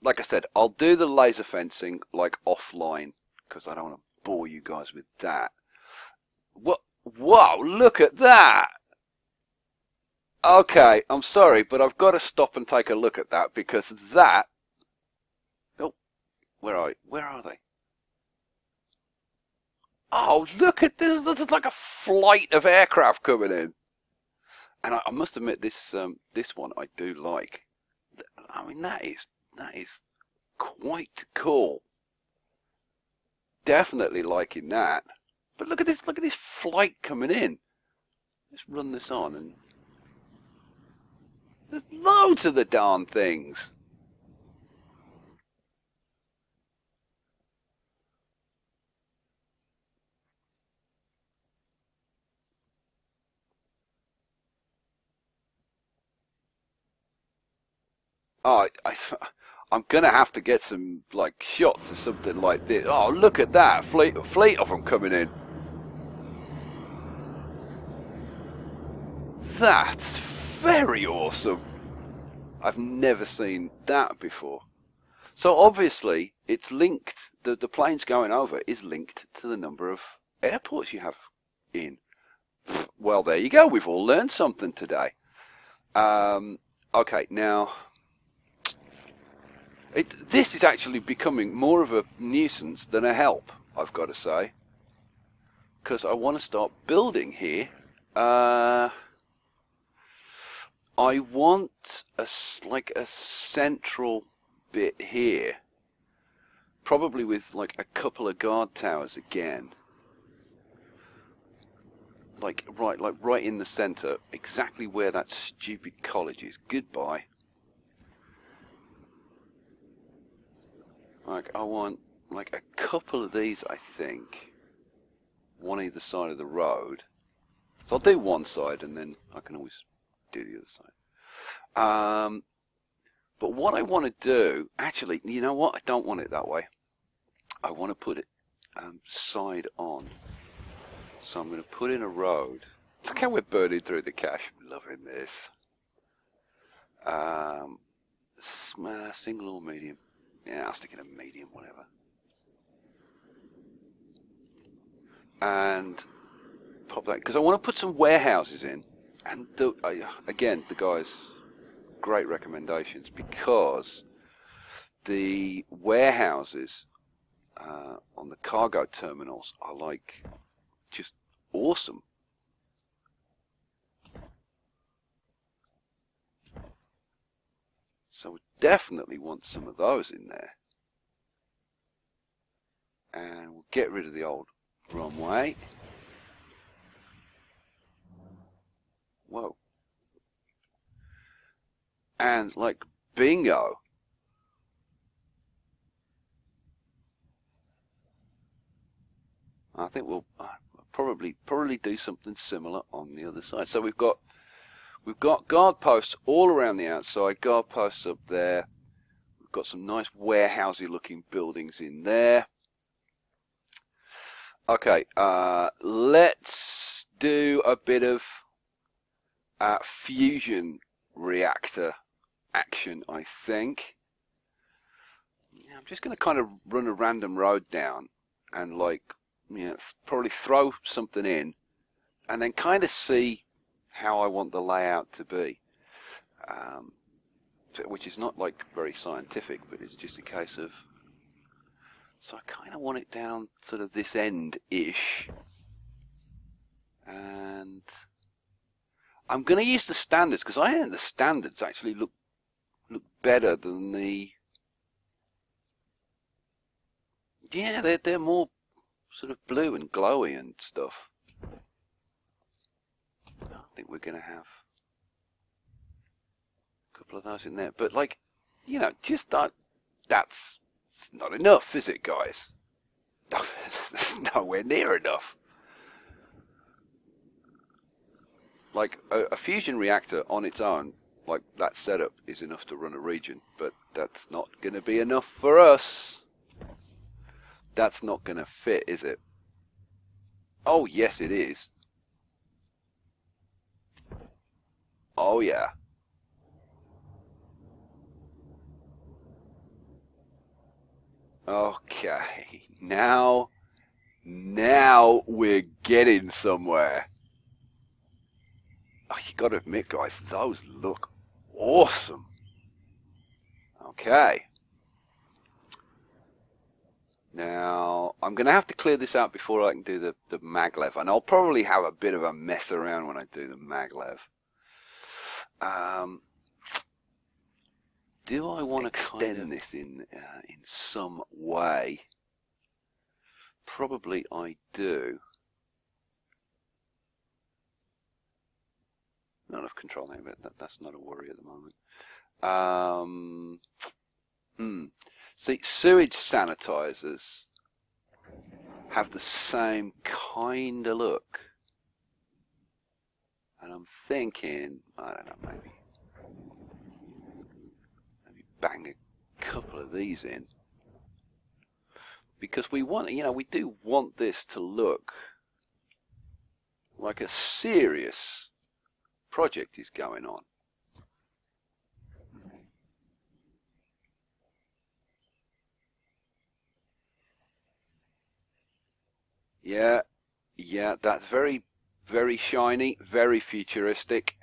like I said, I'll do the laser fencing like offline because I don't want to bore you guys with that. What? Wow! Look at that. Okay, I'm sorry, but I've got to stop and take a look at that because that. Oh, where are they? Oh, look at this! This is like a flight of aircraft coming in. And I must admit, this one I do like. I mean, that is quite cool. Definitely liking that. But look at this flight coming in. Let's run this on, and there's loads of the darn things. Oh, I'm gonna have to get some like shots or something like this. Oh, look at that fleet of them coming in. That's very awesome. I've never seen that before. So obviously it's linked. The planes going over is linked to the number of airports you have in. Well, there you go. We've all learned something today. Okay, now. This is actually becoming more of a nuisance than a help, I've got to say. Because I want to start building here. I want like a central bit here. Probably with like a couple of guard towers again. Like right in the centre. Exactly where that stupid college is. Goodbye. Like, I want, like, a couple of these, I think. One either side of the road. So I'll do one side, and then I can always do the other side. But what I want to do, actually, you know what? I don't want it that way. I want to put it side on. So I'm going to put in a road. Look how we're burning through the cash. Loving this. Single or medium? Yeah, I'll stick in a medium, whatever. And pop that, because I want to put some warehouses in. And again, the guys, great recommendations, because the warehouses on the cargo terminals are like just awesome. So we definitely want some of those in there. And we'll get rid of the old runway. Whoa. And like bingo. I think we'll probably do something similar on the other side. So we've got guard posts all around the outside, guard posts up there. We've got some nice warehousey looking buildings in there. Okay, let's do a bit of fusion reactor action, I think. Yeah, I'm just going to kind of run a random road down and like, probably throw something in and then kind of see how I want the layout to be. Which is not like very scientific, but it's just a case of, so I kind of want it down sort of this end-ish. And I'm going to use the standards, because I think the standards actually look better than the... Yeah, they're more sort of blue and glowy and stuff. I think we're going to have a couple of those in there. But like, just that's not enough, is it, guys? That's nowhere near enough. Like a fusion reactor on its own, like that setup is enough to run a region, but that's not going to be enough for us. That's not going to fit, is it? Oh, yes, it is. Oh, yeah. Okay, now we're getting somewhere. Oh, you got to admit, guys, those look awesome. Okay. Now, I'm going to have to clear this out before I can do the maglev. And I'll probably have a bit of a mess around when I do the maglev. Do I want to extend this in some way? Probably I do. Not enough control name, but that's not a worry at the moment. See, sewage sanitizers have the same kind of look. And I'm thinking, I don't know, maybe bang a couple of these in. Because we want, we do want this to look like a serious project is going on. Yeah, that's very, very shiny, very futuristic.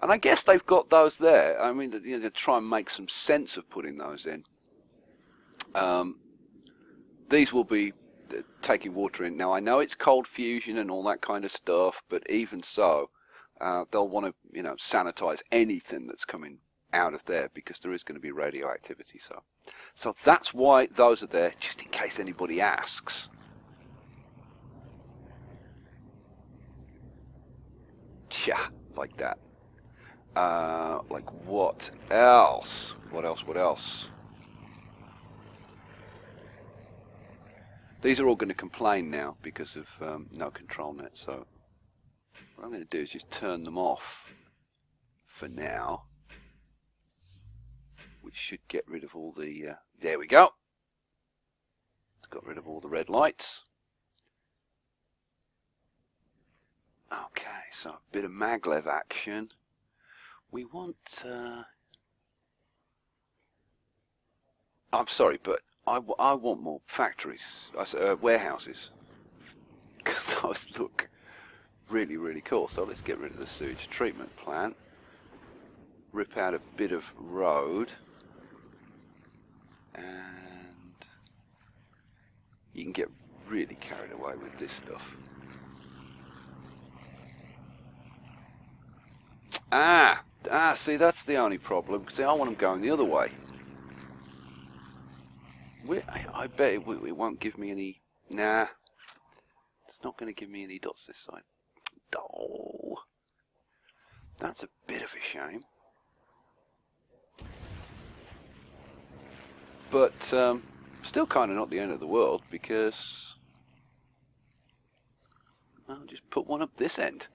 And I guess they've got those there. I mean, to try and make some sense of putting those in. These will be taking water in. Now, I know it's cold fusion and all that kind of stuff, but even so, they'll want to, sanitize anything that's coming out of there because there is going to be radioactivity. So that's why those are there, just in case anybody asks. Yeah, like that. Like what else? What else? These are all going to complain now because of no control net. So what I'm going to do is just turn them off for now, which should get rid of all the, there we go. It's got rid of all the red lights. Okay, so a bit of maglev action. We want, I'm sorry, but I want more factories, warehouses, because those look really, really cool. So let's get rid of the sewage treatment plant, rip out a bit of road, and you can get really carried away with this stuff. See, that's the only problem, because I want them going the other way. I bet it won't give me any. Nah, it's not going to give me any dots this side. Oh, that's a bit of a shame. But still kind of not the end of the world, because I'll just put one up this end.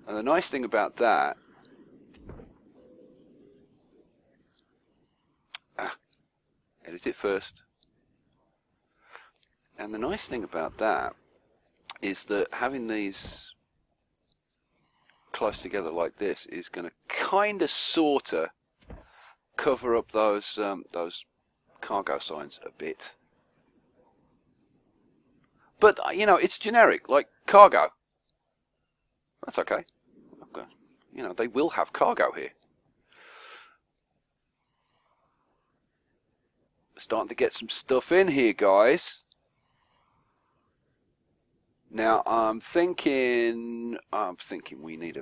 And the nice thing about that, edit it first. And the nice thing about that is that having these close together like this is going to kind of sorta cover up those cargo signs a bit. But it's generic, like cargo. That's okay. They will have cargo here. Starting to get some stuff in here, guys. Now I'm thinking we need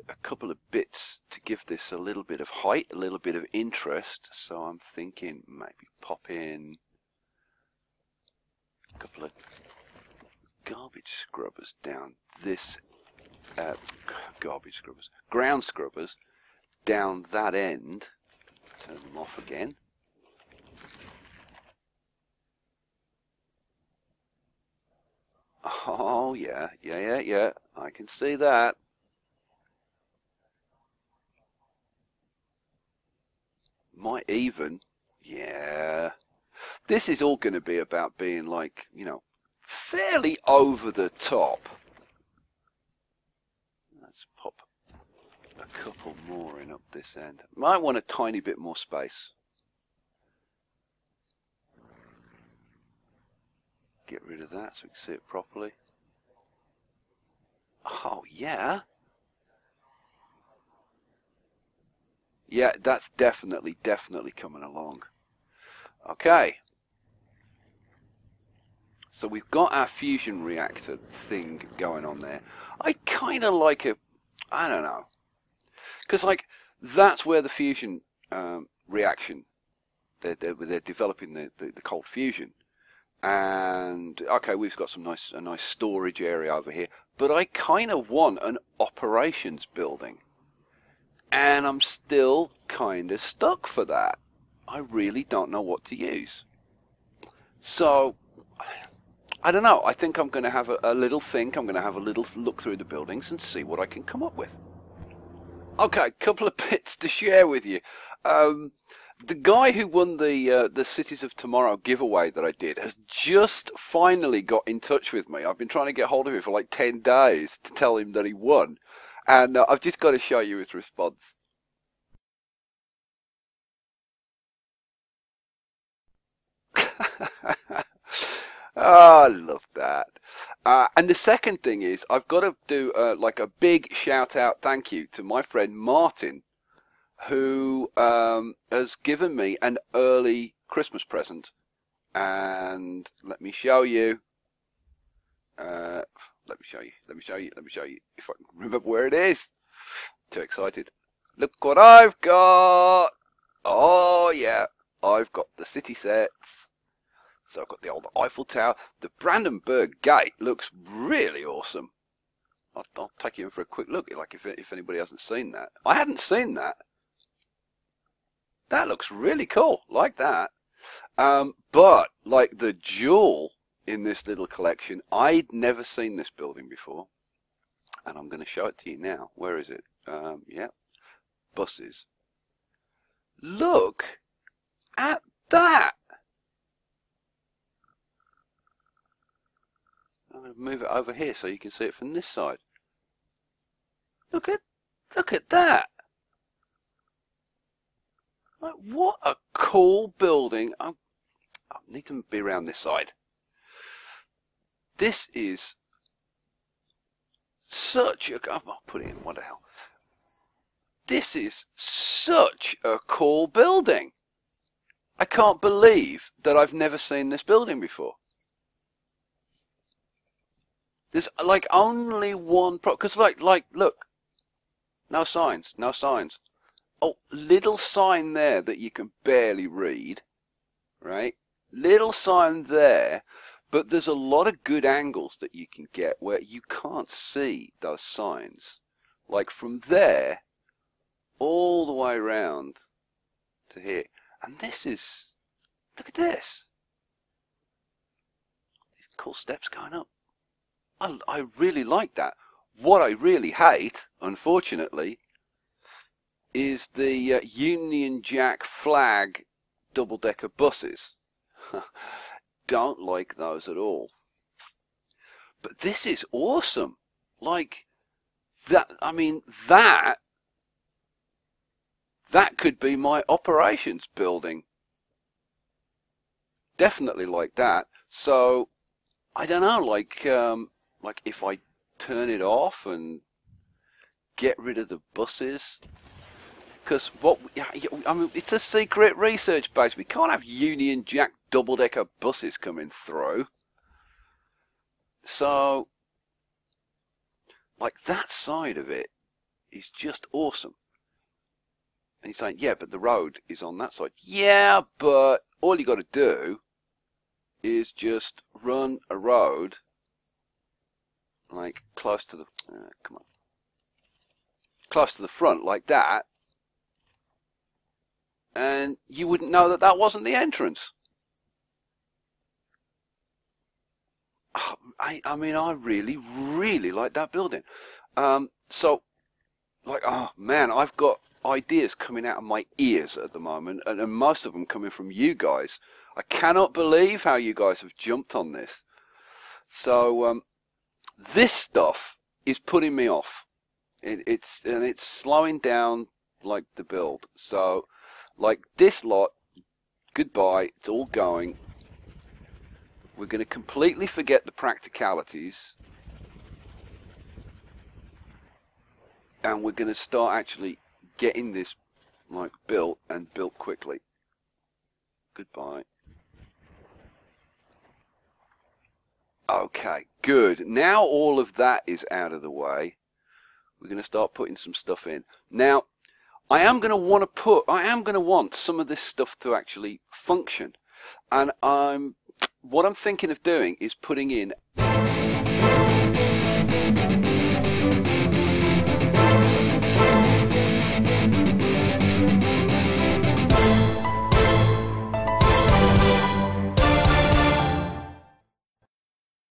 a couple of bits to give this a little bit of height, a little bit of interest. So I'm thinking maybe pop in a couple of garbage scrubbers down this ground scrubbers down that end. Turn them off again. Oh yeah, I can see that. Might even, yeah. This is all going to be about being like, fairly over the top. Let's pop a couple more in up this end. Might want a tiny bit more space. Get rid of that so we can see it properly. Oh, yeah. Yeah, that's definitely coming along. Okay. So we've got our fusion reactor thing going on there. I kind of like a, I don't know. Because, like, that's where the fusion reaction, they're developing the cold fusion. And, okay, we've got a nice storage area over here. But I kind of want an operations building. And I'm still kind of stuck for that. I really don't know what to use. So, I don't know. I think I'm going to have a little think. I'm going to have a little look through the buildings and see what I can come up with. Okay, a couple of bits to share with you. The guy who won the Cities of Tomorrow giveaway that I did has just finally got in touch with me. I've been trying to get hold of him for like 10 days to tell him that he won. And I've just got to show you his response. Oh, I love that. And the second thing is, I've got to do like a big shout out thank you to my friend Martin, who has given me an early Christmas present. And let me show you. Let me show you if I can remember where it is. Too excited. Look what I've got. Oh yeah, I've got the city sets. So I've got the old Eiffel Tower. The Brandenburg Gate looks really awesome. I'll take you in for a quick look, like if anybody hasn't seen that. I hadn't seen that. That looks really cool, like that. But like the jewel in this little collection, I'd never seen this building before, and I'm going to show it to you now. Where is it? Yeah, buses. Look at that. I'm going to move it over here so you can see it from this side. Look at that. Like, what a cool building. I need to be around this side. This is such a, I'll put it in, what the hell. This is such a cool building. I can't believe that I've never seen this building before. There's like only one because like look, no signs. Oh, little sign there that you can barely read, right? Little sign there, but there's a lot of good angles that you can get where you can't see those signs. Like from there all the way around to here. And this is, look at this. These cool steps going up. I really like that. What I really hate, unfortunately, is the Union Jack flag double-decker buses. Don't like those at all. But this is awesome. Like, that, I mean, that could be my operations building. Definitely like that. So, I don't know, like if I turn it off and get rid of the buses, because what I mean, it's a secret research base. We can't have Union Jack double-decker buses coming through. So, like that side of it is just awesome. And you're saying, yeah, but the road is on that side. Yeah, but all you got to do is just run a road like close to the close to the front like that, and you wouldn't know that that wasn't the entrance. I mean, I really like that building. So, like, oh man, I've got ideas coming out of my ears at the moment, and most of them coming from you guys. I cannot believe how you guys have jumped on this. So this stuff is putting me off. It's slowing down like the build. So like this lot, goodbye. It's all going. We're going to completely forget the practicalities, and we're going to start actually getting this like built and built quickly. Goodbye. Okay, good. Now all of that is out of the way. We're going to start putting some stuff in. Now, I am going to want some of this stuff to actually function. And what I'm thinking of doing is putting in